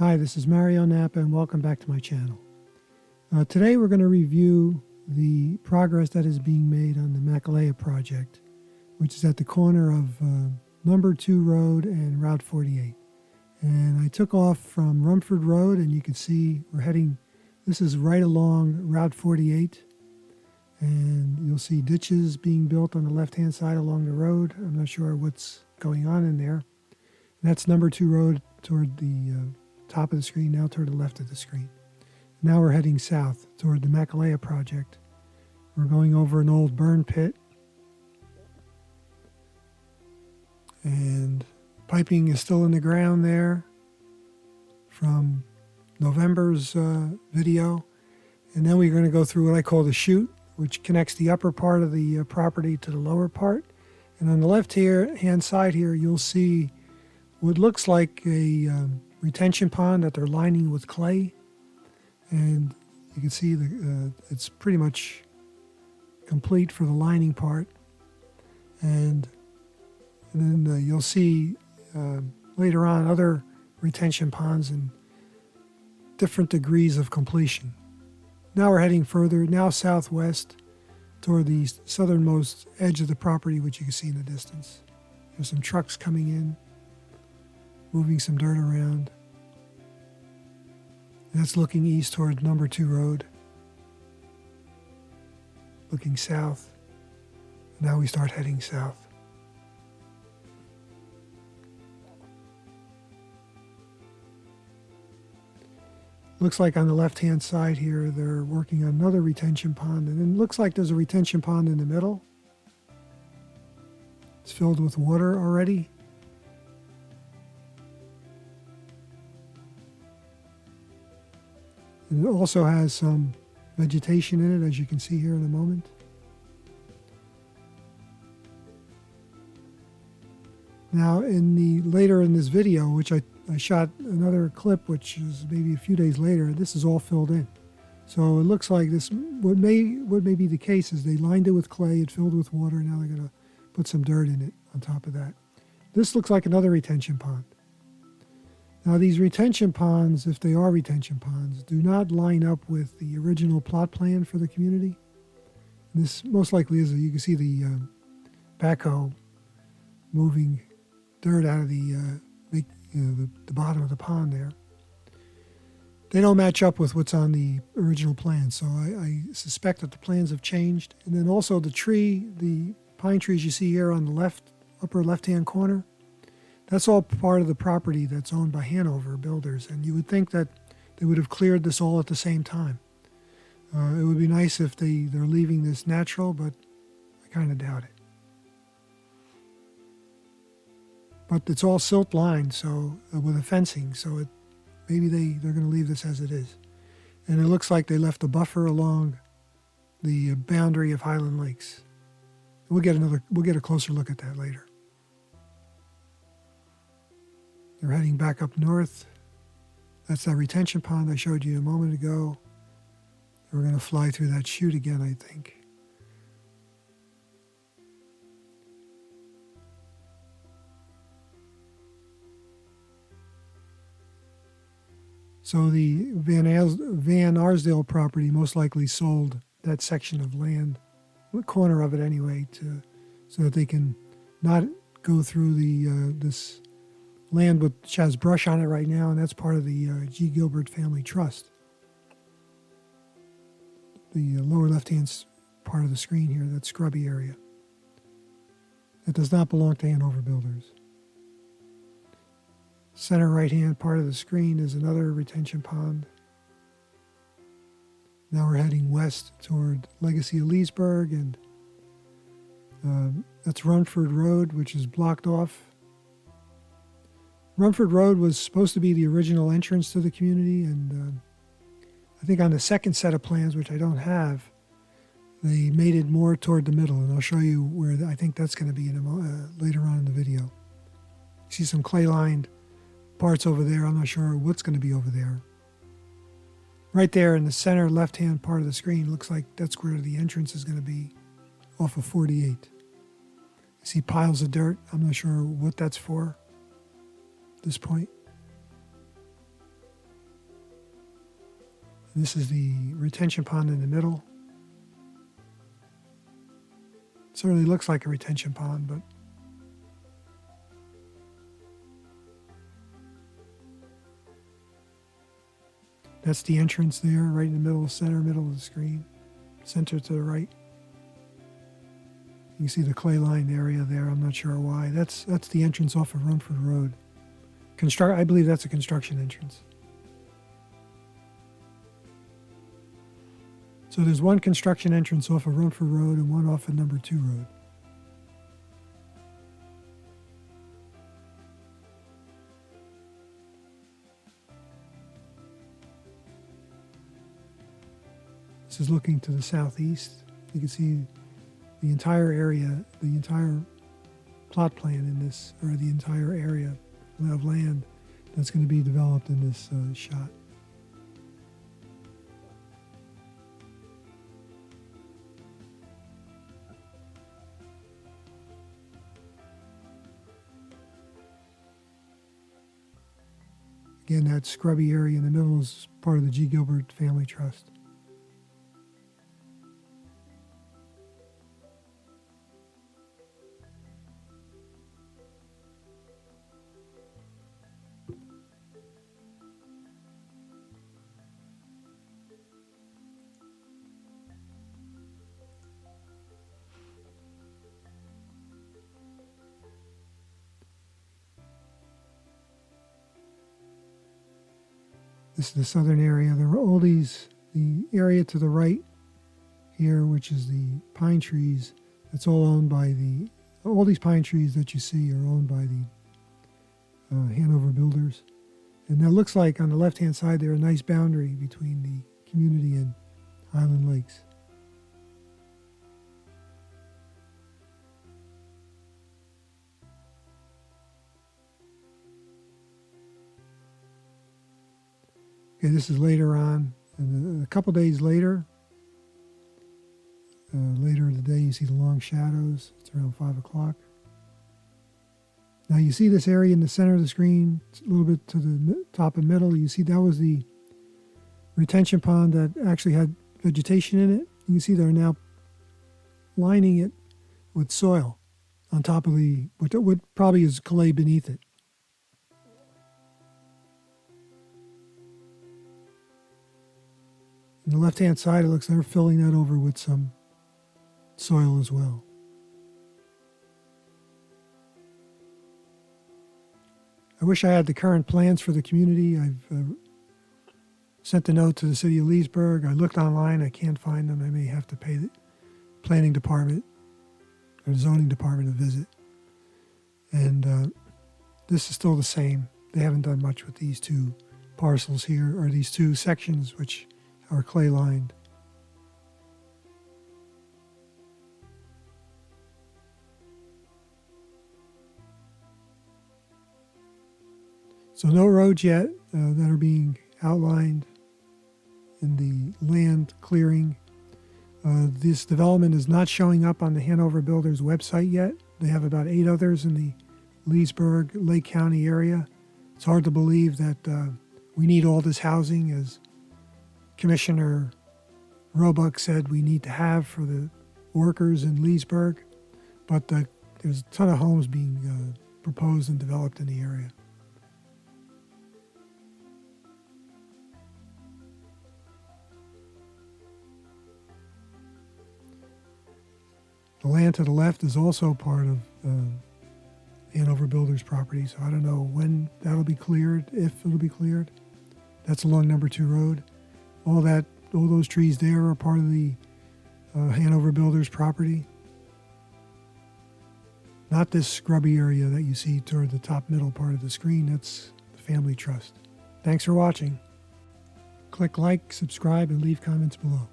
Hi, this is Mario Napa and welcome back to my channel. Today we're going to review the progress that is being made on the McElyea project, which is at the corner of number 2 Road and Route 48. And I took off from Rumford Road and you can see we're heading, this is right along Route 48. And you'll see ditches being built on the left-hand side along the road. I'm not sure what's going on in there. And that's number 2 Road toward the top of the screen, now toward the left of the screen. Now we're heading south toward the McElyea project. We're going over an old burn pit. And piping is still in the ground there from November's video. And then we're going to go through what I call the chute, which connects the upper part of the property to the lower part. And on the left-hand side here, you'll see what looks like a retention pond that they're lining with clay. And you can see it's pretty much complete for the lining part. And then you'll see later on other retention ponds in different degrees of completion. Now we're heading further, now southwest, toward the southernmost edge of the property, which you can see in the distance. There's some trucks coming in, moving some dirt around. And that's looking east toward number 2 Road. Looking south. Now we start heading south. Looks like on the left-hand side here, they're working on another retention pond. And it looks like there's a retention pond in the middle. It's filled with water already. And it also has some vegetation in it, as you can see here in a moment. Now, later in this video, which I shot another clip, which is maybe a few days later, this is all filled in. So it looks like this, what may be the case is they lined it with clay, it filled with water, now they're going to put some dirt in it on top of that. This looks like another retention pond. Now these retention ponds, if they are retention ponds, do not line up with the original plot plan for the community. And this most likely is, you can see the backhoe moving dirt out of the bottom of the pond there. They don't match up with what's on the original plan, so I suspect that the plans have changed. And then also the pine trees you see here on the upper left-hand corner, that's all part of the property that's owned by Hanover Builders, and you would think that they would have cleared this all at the same time. It would be nice if they're leaving this natural, but I kind of doubt it. But it's all silt lined, so with a fencing, so maybe they're going to leave this as it is. And it looks like they left a buffer along the boundary of Highland Lakes. We'll get a closer look at that later. They're heading back up north. That's that retention pond I showed you a moment ago. We're going to fly through that chute again, I think. So the Van Arsdale property most likely sold that section of land, the corner of it anyway, so that they can not go through this land which has brush on it right now, and that's part of the G. Gilbert Family Trust. The lower left-hand part of the screen here, that scrubby area. That does not belong to Hanover Builders. Center right-hand part of the screen is another retention pond. Now we're heading west toward Legacy of Leesburg, and that's Rumford Road, which is blocked off. Rumford Road was supposed to be the original entrance to the community, and I think on the second set of plans, which I don't have, they made it more toward the middle, and I'll show you where I think that's going to be later on in the video. You see some clay-lined parts over there. I'm not sure what's going to be over there. Right there in the center left-hand part of the screen, looks like that's where the entrance is going to be off of 48. You see piles of dirt. I'm not sure what that's for at this point. This is the retention pond in the middle. It certainly looks like a retention pond, but that's the entrance there, right in the middle, middle of the screen, center to the right. You can see the clay lined area there. I'm not sure why. That's the entrance off of Rumford Road. I believe that's a construction entrance. So there's one construction entrance off of Rumford Road and one off of number 2 Road. This is looking to the southeast. You can see the entire area, the entire plot plan in this, or the entire area of land that's going to be developed in this shot. Again, that scrubby area in the middle is part of the G. Gilbert Family Trust. This is the southern area. There are all these, the area to the right here, which is the pine trees, that's all owned by all these pine trees that you see are owned by the Hanover Builders. And that looks like on the left-hand side there a nice boundary between the community and Highland Lakes. Okay, this is later on, and a couple days later, later in the day, you see the long shadows. It's around 5 o'clock. Now you see this area in the center of the screen, it's a little bit to the top and middle. You see that was the retention pond that actually had vegetation in it. You can see they're now lining it with soil on top of what probably is clay beneath it. On the left-hand side, it looks like they're filling that over with some soil as well. I wish I had the current plans for the community. I've sent a note to the city of Leesburg. I looked online. I can't find them. I may have to pay the planning department or the zoning department a visit. And this is still the same. They haven't done much with these two parcels here, or these two sections, which are clay lined. So no roads yet that are being outlined in the land clearing. This development is not showing up on the Hanover Builders website yet. They have about 8 others in the Leesburg, Lake County area. It's hard to believe that we need all this housing, as Commissioner Roebuck said we need to have for the workers in Leesburg. But there's a ton of homes being proposed and developed in the area. The land to the left is also part of Hanover Builders property, so I don't know when that'll be cleared, if it'll be cleared. That's along number 2 Road. All those trees there are part of the Hanover Builders property. Not this scrubby area that you see toward the top middle part of the screen. That's the family trust. Thanks for watching. Click like, subscribe, and leave comments below.